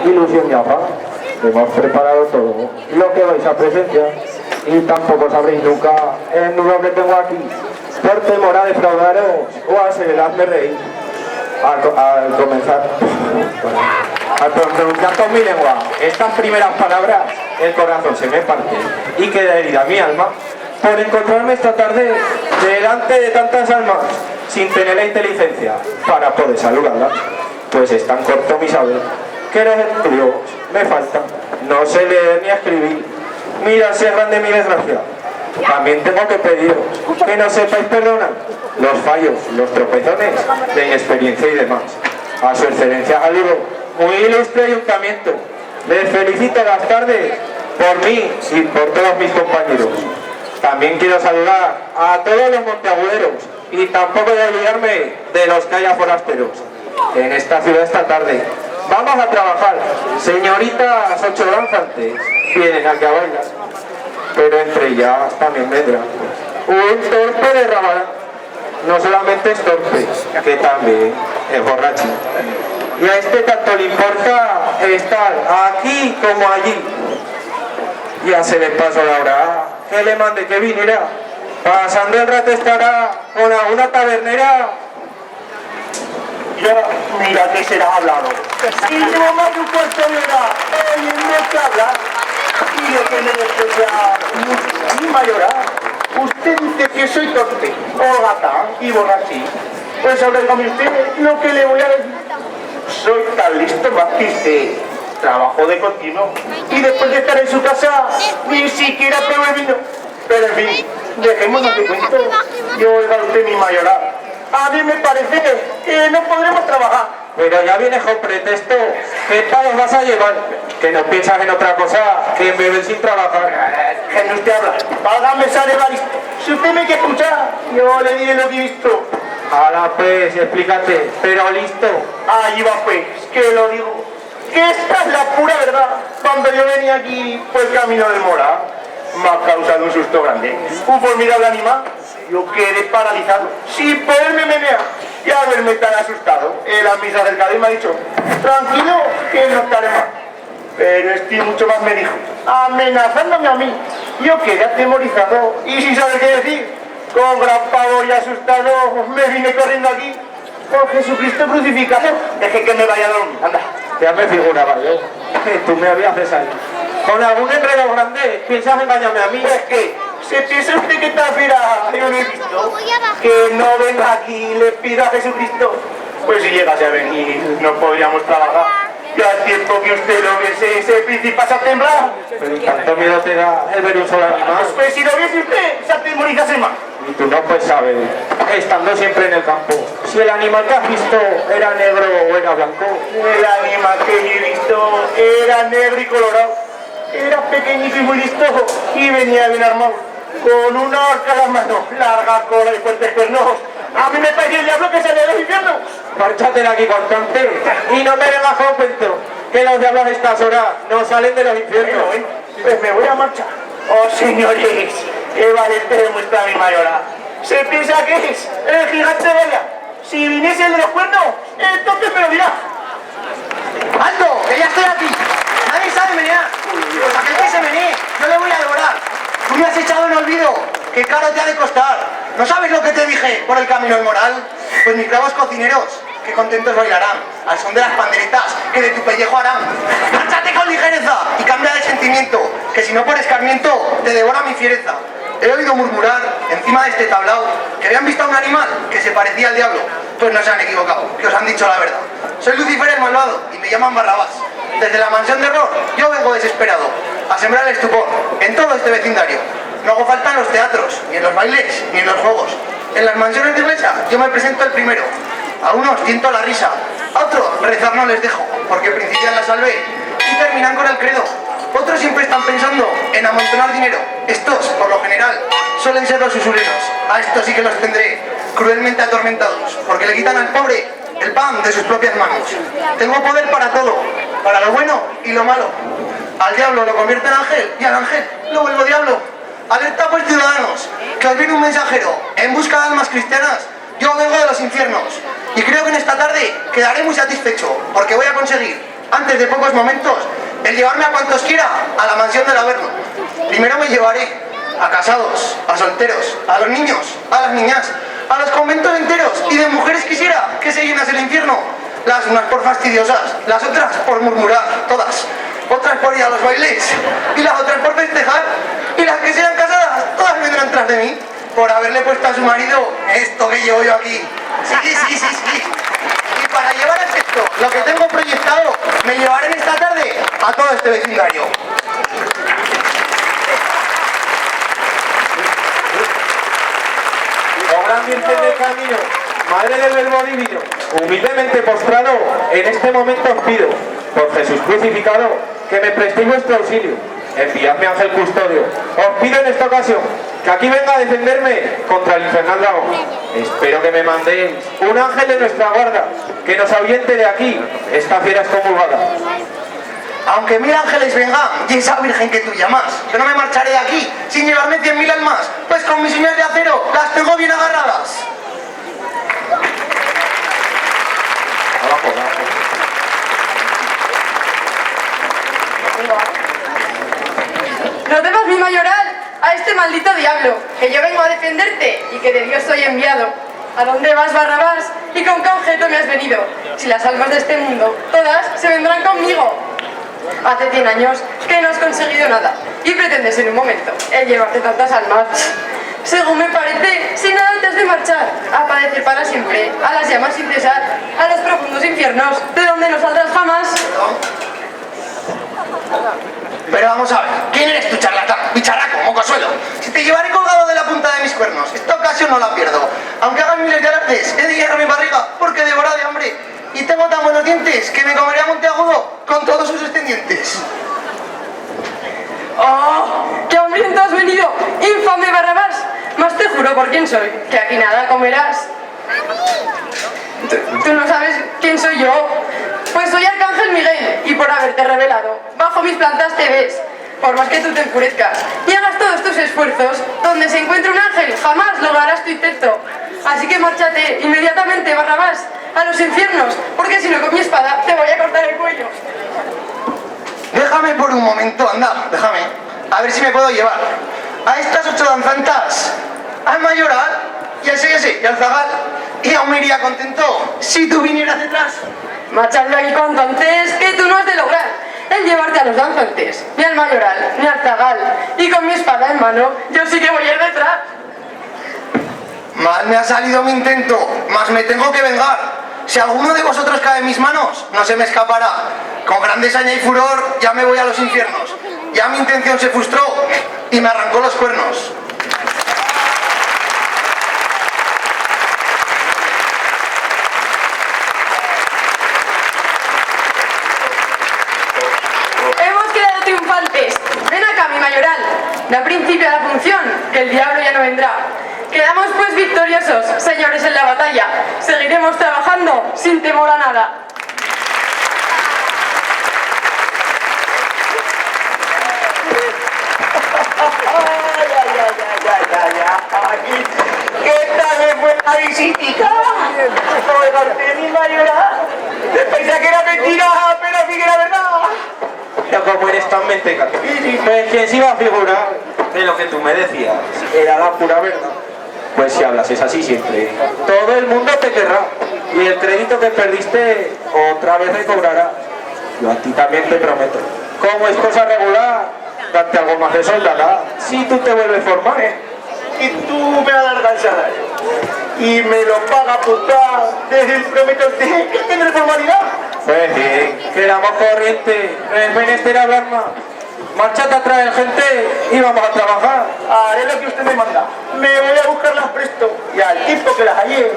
ilusión y afán. Hemos preparado todo lo que vais a presenciar y tampoco sabréis nunca el nudo que tengo aquí por temor a defraudaros o a ser el hazme reír. Al comenzar, al pronunciar con mi lengua estas primeras palabras, el corazón se me parte y queda herida mi alma por encontrarme esta tarde delante de tantas almas sin tener la inteligencia para poder saludarlas, pues es tan corto mi saber que los estudios me faltan, no sé leer ni escribir. Mira si es grande mi desgracia. También tengo que pediros que no sepáis perdonar los fallos, los tropezones de inexperiencia y demás. A su excelencia Galibo, muy ilustre ayuntamiento, les felicito las tardes por mí y por todos mis compañeros. También quiero saludar a todos los monteaguderos y tampoco de olvidarme de los que haya forasteros en esta ciudad esta tarde. Vamos a trabajar. Señoritas ocho danzantes vienen aquí a bailar, pero entre ellas también vendrá un torpe de Ramadán. No solamente es torpe, que también es borracho. Y a este tanto le importa estar aquí como allí. Ya se le pasó la hora que le mande que viniera. Pasando el rato estará con alguna tabernera. Ya, mira que será hablado. Y llevo más de un cuarto de hora oyendo que hablar. Y de que me desea mi mayora. Usted dice que soy torpe, o gata y borrachín. Pues ahora dígame usted lo que le voy a decir. Soy tan listo, Baptiste. Trabajo de continuo. Y después de estar en su casa, ni siquiera pruebo el vino. Pero en fin, dejémonos de cuento. Yo, oiga usted, mi mayora. A mí me parece que no podremos trabajar. Pero ya vienes con pretexto. ¿Qué palos vas a llevar? Que no piensas en otra cosa que en beber sin trabajar. Que no usted habla. Págame esa de Evaristo. Si usted me quiere escuchar, yo le diré lo que he visto. Ahora pues, explícate, pero listo. Ahí va pues, que lo digo. Que esta es la pura verdad. Cuando yo venía aquí por el camino del Mora, me ha causado un susto grande. Un formidable animal. Yo quedé paralizado, sin poderme menear y a verme tan asustado. El amigo del Cádiz me ha dicho, tranquilo, que no estaré mal. Pero este mucho más me dijo, amenazándome a mí. Yo quedé atemorizado y sin saber qué decir. Con gran pavor y asustado me vine corriendo aquí por Jesucristo crucificado. Deje que me vaya a dormir, anda. Ya me figuraba yo que tú me habías besado. Con algún enredo grande, piensas engañarme a mí. Es que ¿se piensa usted que tal fira yo no he visto? Que no venga aquí y le pida a Jesucristo. Pues si llegase a venir, no podríamos trabajar. Ya al tiempo que usted lo viese, ese príncipe pasa a temblar. Pero tanto miedo te da el ver un solo animal. Pues si lo viese usted, se atemorizase más. Y tú no puedes saber, estando siempre en el campo, si el animal que has visto era negro o era blanco. El animal que yo he visto era negro y colorado. Era pequeñito y muy listo y venía bien armado. Con una horca en las manos, larga cola y fuertes cuernos. A mí me parecía el diablo que salía del infierno. Márchate de aquí, constante, y no me vengas con cuento, que los diablos a estas horas no salen de los infiernos. Bueno, pues me voy a marchar. Oh, señores, qué valiente demuestra mi mayora. ¿Se piensa que es el gigante de ella? Si viniese el de los cuernos, entonces me lo dirá. ¡Alto! ¡Que ya estoy aquí! ¡Nadie sabe menear! Pues aquel que se menee, yo le voy a devorar. Tú me has echado en olvido. ¡Qué caro te ha de costar! ¿No sabes lo que te dije por el camino del Moral? Pues mis bravos cocineros, que contentos bailarán, al son de las panderetas que de tu pellejo harán. ¡Márchate con ligereza y cambia de sentimiento, que si no por escarmiento te devora mi fiereza! He oído murmurar encima de este tablao que habían visto a un animal que se parecía al diablo. Pues no se han equivocado, que os han dicho la verdad. Soy Lucifer el malvado y me llaman Barrabás. Desde la mansión de error yo vengo desesperado a sembrar el estupor en todo este vecindario. No hago falta en los teatros, ni en los bailes, ni en los juegos. En las mansiones de iglesia yo me presento el primero. A unos siento la risa, a otros rezar no les dejo, porque principian la salve y terminan con el credo. Otros siempre están pensando en amontonar dinero. Estos, por lo general, suelen ser los usureros. A estos sí que los tendré cruelmente atormentados, porque le quitan al pobre el pan de sus propias manos. Tengo poder para todo, para lo bueno y lo malo. Al diablo lo convierto en ángel y al ángel lo vuelvo diablo. Alerta pues, ciudadanos, que os viene un mensajero en busca de almas cristianas. Yo vengo de los infiernos y creo que en esta tarde quedaré muy satisfecho, porque voy a conseguir antes de pocos momentos, el llevarme a cuantos quiera a la mansión del Averno. Primero me llevaré a casados, a solteros, a los niños, a las niñas, a los conventos enteros, y de mujeres quisiera que se llenas el infierno. Las unas por fastidiosas, las otras por murmurar, todas. Otras por ir a los bailes, y las otras por festejar. Y las que sean casadas, todas vendrán tras de mí, por haberle puesto a su marido esto que llevo yo aquí. Sí. Y para llevar a efecto lo que tengo proyectado, me llevaré esta tarde a todo este vecindario. Oh gran Virgen del Camino, Madre del Verbo Divino, humildemente postrado, en este momento os pido, por Jesús crucificado, que me prestéis vuestro auxilio. Enviadme ángel custodio. Os pido en esta ocasión que aquí venga a defenderme contra el infernal dragón. Espero que me mandéis un ángel de nuestra guarda, que nos ahuyente de aquí esta fiera excomulgada. Aunque 1000 ángeles vengan, y esa virgen que tú llamas, yo no me marcharé de aquí sin llevarme 100.000 almas, pues con mis uñas de acero las tengo bien agarradas. Abajo. No temas, mi mayoral, a este maldito diablo, que yo vengo a defenderte y que de Dios soy enviado. ¿A dónde vas, Barrabás? ¿Y con qué objeto me has venido? Si las almas de este mundo, todas se vendrán conmigo. Hace 100 años que no has conseguido nada y pretendes en un momento el llevarte tantas almas. Según me parece, sin nada antes de marchar, a padecer para siempre, a las llamas sin cesar, a los profundos infiernos, de donde no saldrás jamás. Pero vamos a ver, ¿quién eres tú, charlatán? Bicharraco, mocosuelo. Si te llevaré colgado de la punta de mis cuernos, esta ocasión no la pierdo. Aunque hagan miles de alardes, he de hierro mi barriga, porque devora de hambre. Y tengo tan buenos dientes que me comería Monteagudo con todos sus descendientes. ¡Oh! ¡Qué hambriento has venido! ¡Infame Barrabás! Mas te juro por quién soy, que aquí nada comerás. ¿Tú no sabes quién soy yo? Pues soy Arcángel Miguel, y por haberte revelado, bajo mis plantas te ves. Por más que tú te enfurezcas y hagas todos tus esfuerzos, donde se encuentre un ángel, jamás lograrás tu intento. Así que márchate inmediatamente, Barrabás, a los infiernos, porque si no con mi espada te voy a cortar el cuello. Déjame por un momento, anda, déjame. A ver si me puedo llevar a estas 8 danzantas, al mayoral, y al ese, y al zagal. Y aún me iría contento si tú vinieras detrás. Márchate de aquí cuanto antes, que tú no has de lograr el llevarte a los danzantes, ni al mayoral, ni al zagal. Y con mi espada en mano, yo sí que voy a ir detrás. Mal me ha salido mi intento, mas me tengo que vengar. Si alguno de vosotros cae en mis manos, no se me escapará. Con gran desaña y furor ya me voy a los infiernos. Ya mi intención se frustró y me arrancó los cuernos. Hemos quedado triunfantes. Ven acá, mi mayoral. Da principio a la función, que el diablo ya no vendrá. Quedamos pues victoriosos, señores, en la batalla. Seguiremos trabajando sin temor a nada. ¿Qué tal me fue la visitica? Oiga, mi mayoral. Pensé que era mentira, pero sí que era verdad. Pero como eres tan mentecato, pues quién se iba a figurar de lo que tú me decías, era la pura verdad. Pues si hablas es así siempre, todo el mundo te querrá, y el crédito que perdiste otra vez recobrará. Yo a ti también te prometo, como es cosa regular, darte algo más de soldada, si tú te vuelves formal. Y tú me alargas el salario y me lo paga puta desde el prometerte que tendré formalidad. Pues bien, quedamos corriente, no es menester hablar más. Márchate a traer gente y vamos a trabajar. Haré lo que usted me manda. Me voy a buscarlas presto y al tiempo que las hallé